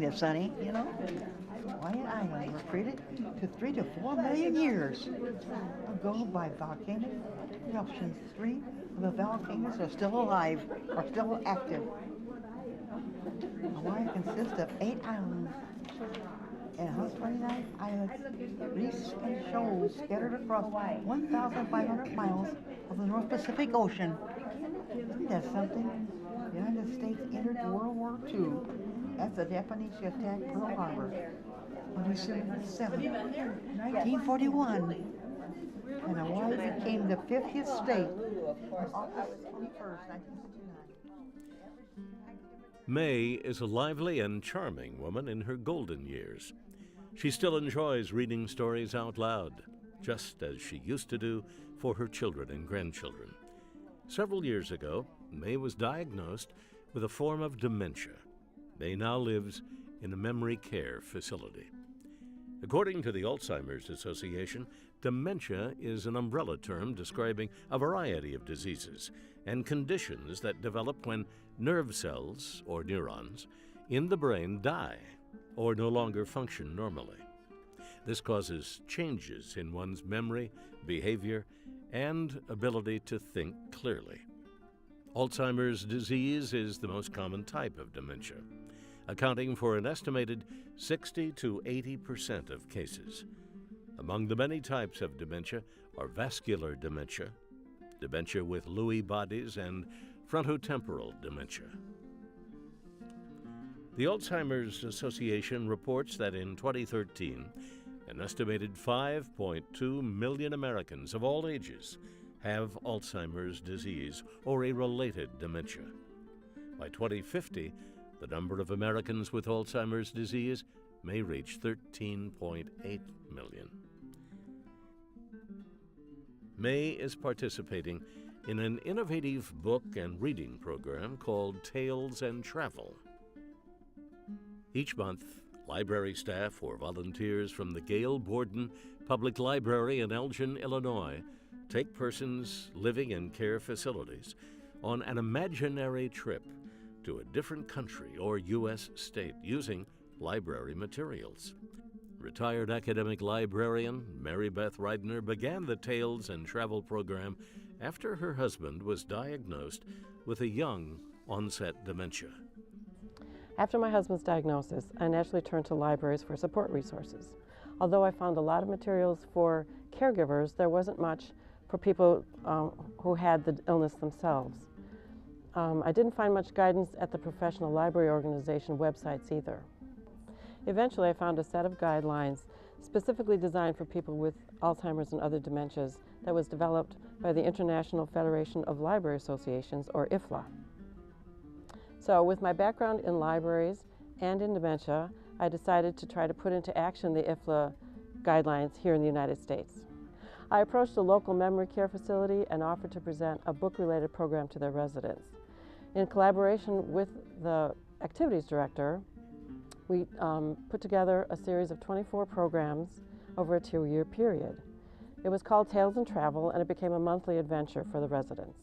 inactive, Sonny, you know. Hawaiian Islands were created to 3 to 4 million years ago by volcanic eruptions. 3 of the volcanoes are still alive, are still active. Hawaii consists of 8 islands and 129 islets, reefs, and shoals scattered across 1,500 miles of the North Pacific Ocean. Isn't that something? The United States entered World War II as the Japanese attacked Pearl Harbor on December 7, 1941, and Hawaii became the 50th state on August 21st, 1969. May is a lively and charming woman in her golden years. She still enjoys reading stories out loud, just as she used to do for her children and grandchildren. Several years ago, May was diagnosed with a form of dementia. May now lives in a memory care facility. According to the Alzheimer's Association, dementia is an umbrella term describing a variety of diseases and conditions that develop when nerve cells, or neurons, in the brain die or no longer function normally. This causes changes in one's memory, behavior, and ability to think clearly. Alzheimer's disease is the most common type of dementia, accounting for an estimated 60 to 80% of cases. Among the many types of dementia are vascular dementia, dementia with Lewy bodies, and frontotemporal dementia. The Alzheimer's Association reports that in 2013, an estimated 5.2 million Americans of all ages have Alzheimer's disease or a related dementia. By 2050, the number of Americans with Alzheimer's disease may reach 13.8 million. May is participating in an innovative book and reading program called Tales and Travel. Each month, library staff or volunteers from the Gail Borden Public Library in Elgin, Illinois, take persons living in care facilities on an imaginary trip to a different country or U.S. state using library materials. Retired academic librarian Mary Beth Reidner began the Tales and Travel program after her husband was diagnosed with a young onset dementia. After my husband's diagnosis, I naturally turned to libraries for support resources. Although I found a lot of materials for caregivers, there wasn't much for people who had the illness themselves. I didn't find much guidance at the professional library organization websites either. Eventually, I found a set of guidelines specifically designed for people with Alzheimer's and other dementias that was developed by the International Federation of Library Associations, or IFLA. So with my background in libraries and in dementia, I decided to try to put into action the IFLA guidelines here in the United States. I approached a local memory care facility and offered to present a book-related program to their residents. In collaboration with the activities director, we put together a series of 24 programs over a 2-year period. It was called Tales and Travel, and it became a monthly adventure for the residents.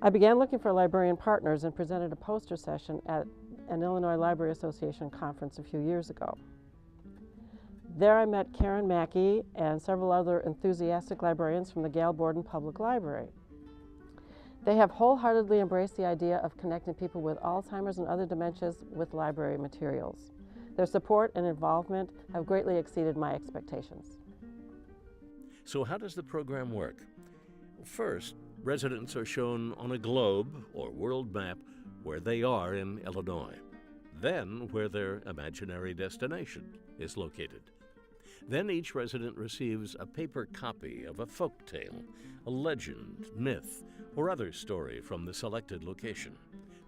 I began looking for librarian partners and presented a poster session at an Illinois Library Association conference a few years ago. There I met Karen Mackey and several other enthusiastic librarians from the Gail Borden Public Library. They have wholeheartedly embraced the idea of connecting people with Alzheimer's and other dementias with library materials. Their support and involvement have greatly exceeded my expectations. So how does the program work? First, residents are shown on a globe or world map where they are in Illinois, then where their imaginary destination is located. Then each resident receives a paper copy of a folktale, a legend, myth, or other story from the selected location,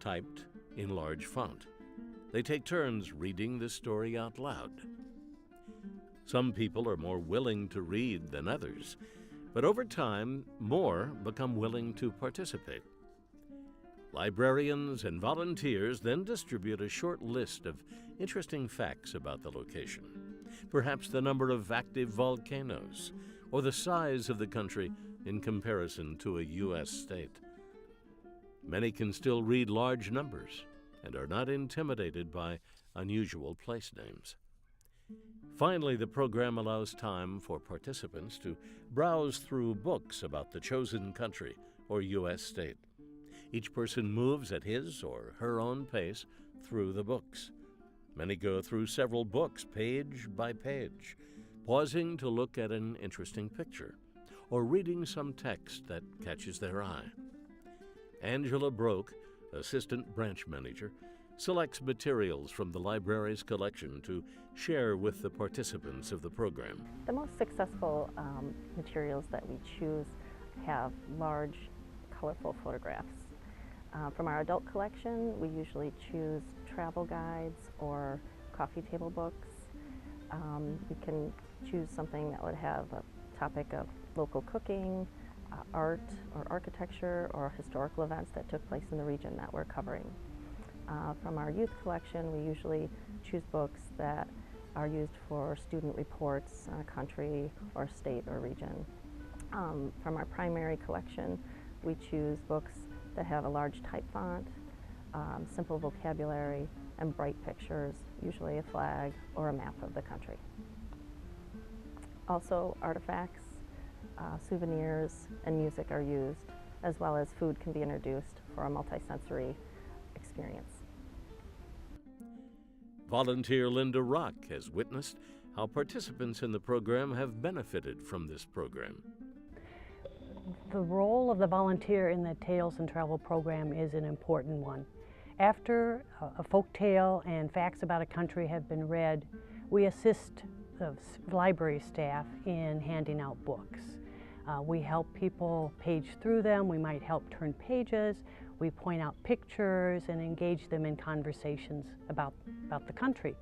typed in large font. They take turns reading the story out loud. Some people are more willing to read than others, but over time, more become willing to participate. Librarians and volunteers then distribute a short list of interesting facts about the location, perhaps the number of active volcanoes, or the size of the country in comparison to a U.S. state. Many can still read large numbers, and are not intimidated by unusual place names. Finally, the program allows time for participants to browse through books about the chosen country or U.S. state. Each person moves at his or her own pace through the books. Many go through several books, page by page, pausing to look at an interesting picture or reading some text that catches their eye. Angela Broke, assistant branch manager, selects materials from the library's collection to share with the participants of the program. The most successful materials that we choose have large, colorful photographs. From our adult collection, we usually choose travel guides or coffee table books. We can choose something that would have a topic of local cooking, art or architecture, or historical events that took place in the region that we're covering. From our youth collection, we usually choose books that are used for student reports on a country or state or region. From our primary collection, we choose books that have a large type font, simple vocabulary, and bright pictures, usually a flag or a map of the country. Also, artifacts, souvenirs, and music are used, as well as food can be introduced for a multisensory experience. Volunteer Linda Rock has witnessed how participants in the program have benefited from this program. The role of the volunteer in the Tales and Travel program is an important one. After a folk tale and facts about a country have been read, we assist the library staff in handing out books. We help people page through them. We might help turn pages. We point out pictures and engage them in conversations about the country.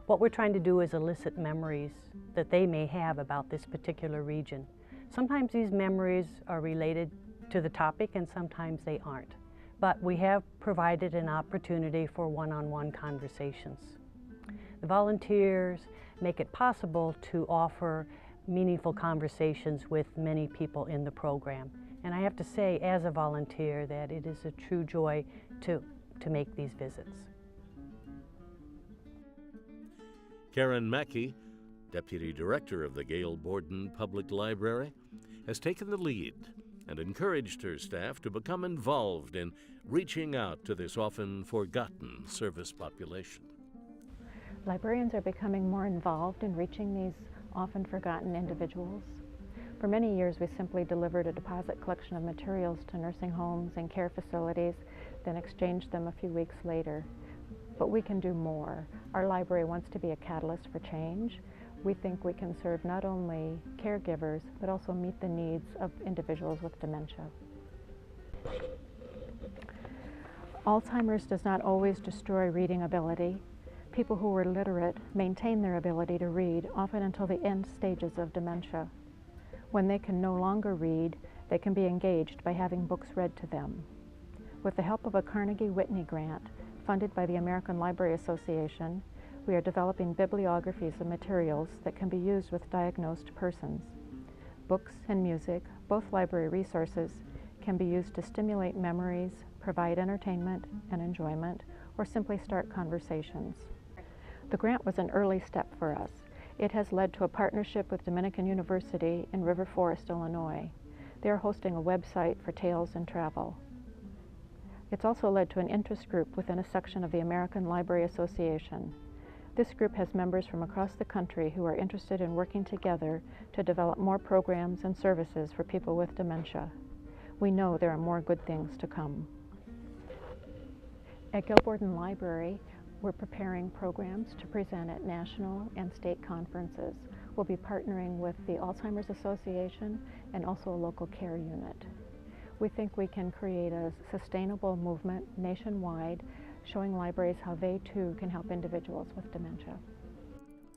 What we're trying to do is elicit memories that they may have about this particular region. Sometimes these memories are related to the topic and sometimes they aren't. But we have provided an opportunity for one-on-one conversations. The volunteers make it possible to offer meaningful conversations with many people in the program. And I have to say, as a volunteer, that it is a true joy to make these visits. Karen Mackey, Deputy Director of the Gail Borden Public Library, has taken the lead and encouraged her staff to become involved in reaching out to this often forgotten service population. Librarians are becoming more involved in reaching these often forgotten individuals. For many years, we simply delivered a deposit collection of materials to nursing homes and care facilities, then exchanged them a few weeks later. But we can do more. Our library wants to be a catalyst for change. We think we can serve not only caregivers, but also meet the needs of individuals with dementia. Alzheimer's does not always destroy reading ability. People who were literate maintain their ability to read, often until the end stages of dementia. When they can no longer read, they can be engaged by having books read to them. With the help of a Carnegie Whitney grant, funded by the American Library Association, we are developing bibliographies of materials that can be used with diagnosed persons. Books and music, both library resources, can be used to stimulate memories, provide entertainment and enjoyment, or simply start conversations. The grant was an early step for us. It has led to a partnership with Dominican University in River Forest, Illinois. They are hosting a website for Tales and Travel. It's also led to an interest group within a section of the American Library Association. This group has members from across the country who are interested in working together to develop more programs and services for people with dementia. We know there are more good things to come. At Gail Borden Library, we're preparing programs to present at national and state conferences. We'll be partnering with the Alzheimer's Association and also a local care unit. We think we can create a sustainable movement nationwide, showing libraries how they too can help individuals with dementia.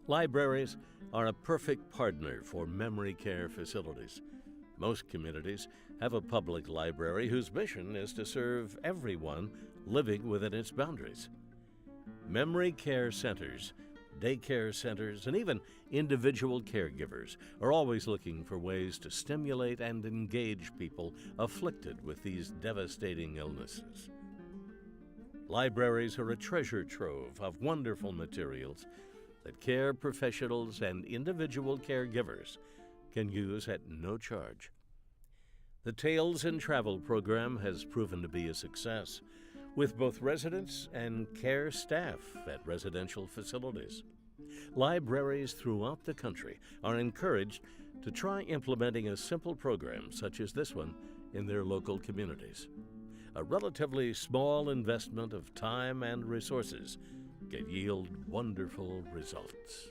Libraries are a perfect partner for memory care facilities. Most communities have a public library whose mission is to serve everyone living within its boundaries. Memory care centers, daycare centers, and even individual caregivers are always looking for ways to stimulate and engage people afflicted with these devastating illnesses. Libraries are a treasure trove of wonderful materials that care professionals and individual caregivers can use at no charge. The Tales and Travel program has proven to be a success, with both residents and care staff at residential facilities. Libraries throughout the country are encouraged to try implementing a simple program such as this one in their local communities. A relatively small investment of time and resources can yield wonderful results.